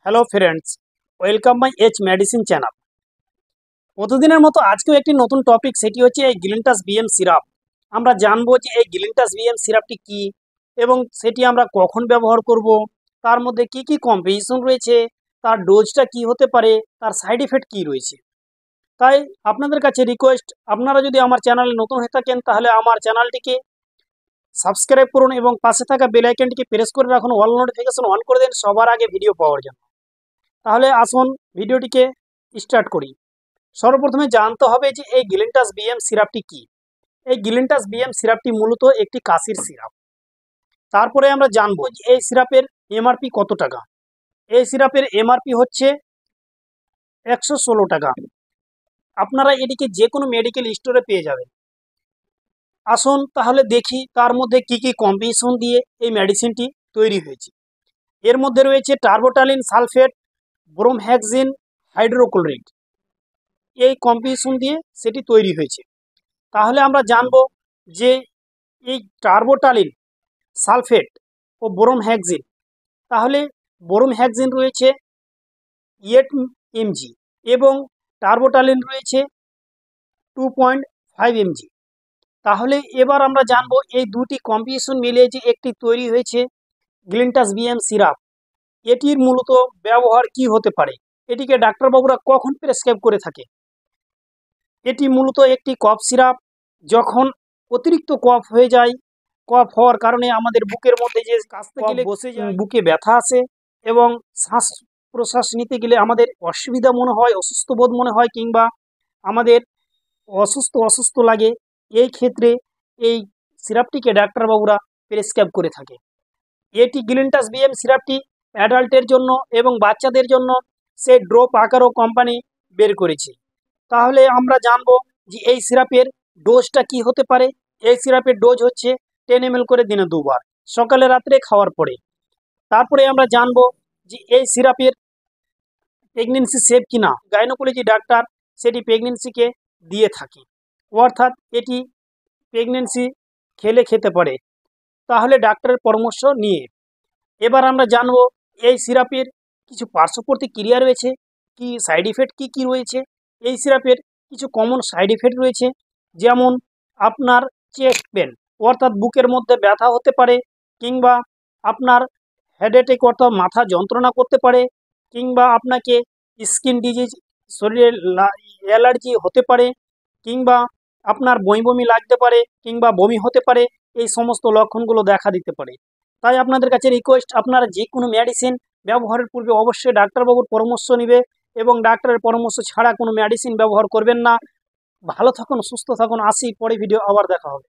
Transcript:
Hello friends, welcome my H medicine channel. প্রতিদিনের মতো আজকেও একটি নতুন টপিক, সেটি হচ্ছে এই গ্লিনটাস বিএম সিরাপ। আমরা জানবো যে এই গ্লিনটাস বিএম সিরাপটি কি এবং সেটি আমরা কখন ব্যবহার করব, তার মধ্যে কি কি কম্বিনেশন রয়েছে, তার ডোজটা কি হতে পারে, তার সাইড এফেক্ট কি রয়েছে। তাই আপনাদের কাছে রিকোয়েস্ট, আপনারা যদি আমার চ্যানেলে নতুন হয়ে থাকেন তাহলে আমার চ্যানেলটিকে সাবস্ক্রাইব করুন এবং পাশে থাকা বেল আইকনটিকে প্রেস করে রাখুন, অল নোটিফিকেশন অন করে দেন সবার আগে ভিডিও পাওয়ার জন্য। তাহলে আসুন ভিডিওটিকে স্টার্ট করি। সর্বপ্রথমে জানতে হবে যে এই গ্লিনটাস বিএম সিরাপটি কি। এই গ্লিনটাস বিএম সিরাপটি মূলত একটি কাশির সিরাপ। তারপরে আমরা জানবো যে এই সিরাপের এমআরপি কত টাকা। এই সিরাপের এমআরপি হচ্ছে 116 টাকা। আপনারা এটিকে যে কোনো মেডিকেল স্টোরে পেয়ে যাবেন। আসুন তাহলে দেখি তার মধ্যে কি কি কম্বিনেশন দিয়ে এই মেডিসিনটি তৈরি হয়েছে। এর মধ্যে রয়েছে টার্বোটালিন সালফেট, ব্রোমহ্যাক্সিন, হাইড্রোক্লোরিড। এই কম্বিনেশন দিয়ে সেটি তৈরি হয়েছে। তাহলে আমরা জানব যে এই টার্বোটালিন সালফেট ও ব্রোমহ্যাক্সিন, তাহলে ব্রোমহ্যাক্সিন রয়েছে 8 mg এবং টার্বোটালিন রয়েছে 2.5 mg। তাহলে এবার আমরা জানব এই দুটি কম্বিনেশন মিলে যে একটি তৈরি হয়েছে গ্লিনটাস বিএম সিরাপ, এটির মূলত ব্যবহার কি হতে পারে, এটিকে ডাক্তারবাবুরা কখন প্রেসক্রাইব করে থাকে। এটি মূলত একটি কফ সিরাপ। যখন অতিরিক্ত কফ হয়ে যায়, কফ হওয়ার কারণে আমাদের বুকের মধ্যে যে কাশতে গেলে বসে যায়, বুকে ব্যথা আসে এবং শ্বাস প্রশ্বাস নিতে গেলে আমাদের অসুবিধা মনে হয়, অসুস্থ বোধ মনে হয়, কিংবা আমাদের অসুস্থ লাগে, এই ক্ষেত্রে এই সিরাপটিকে ডাক্তারবাবুরা প্রেসক্রাইব করে থাকে। এটি গ্লিনটাস বিএম সিরাপটি অ্যাডাল্টের জন্য এবং বাচ্চাদের জন্য সে ড্রপ আকারও কোম্পানি বের করেছে। তাহলে আমরা জানবো যে এই সিরাপের ডোজটা কি হতে পারে। এই সিরাপের ডোজ হচ্ছে 10 ml করে দিনে 2 বার, সকালে রাত্রে খাওয়ার পরে। তারপরে আমরা জানবো যে এই সিরাপের প্রেগনেন্সি সেফ কিনা। গাইনোকোলজি ডাক্তার সেটি প্রেগনেন্সিকে দিয়ে থাকে, অর্থাৎ এটি প্রেগনেন্সি খেতে পারে, তাহলে ডাক্তারের পরামর্শ নিয়ে। এবার আমরা জানবো এই সিরাপের কিছু পার্শ্ব প্রতিক্রিয়া রয়েছে, কি সাইড ইফেক্ট কি রয়েছে। এই সিরাপের কিছু কমন সাইড ইফেক্ট রয়েছে, যেমন আপনার চেস্ট পেন অর্থাৎ বুকের মধ্যে ব্যথা হতে পারে, কিংবা আপনার হেডেক অর্থাৎ মাথা যন্ত্রণা করতে পারে, কিংবা আপনাকে স্কিন ডিজিজ, শরীরে অ্যালার্জি হতে পারে, কিংবা আপনার বমি লাগতে পারে, কিংবা বমি হতে পারে। এই সমস্ত লক্ষণগুলো দেখা দিতে পারে। তাই আপনাদের কাছে রিকোয়েস্ট, আপনারা যে কোনো মেডিসিন ব্যবহারের পূর্বে অবশ্যই ডাক্তারবাবুর পরামর্শ নেবে এবং ডাক্তারের পরামর্শ ছাড়া কোনো মেডিসিন ব্যবহার করবেন না। ভালো থাকুন, সুস্থ থাকুন, আসি পরে ভিডিও আবার দেখা হবে।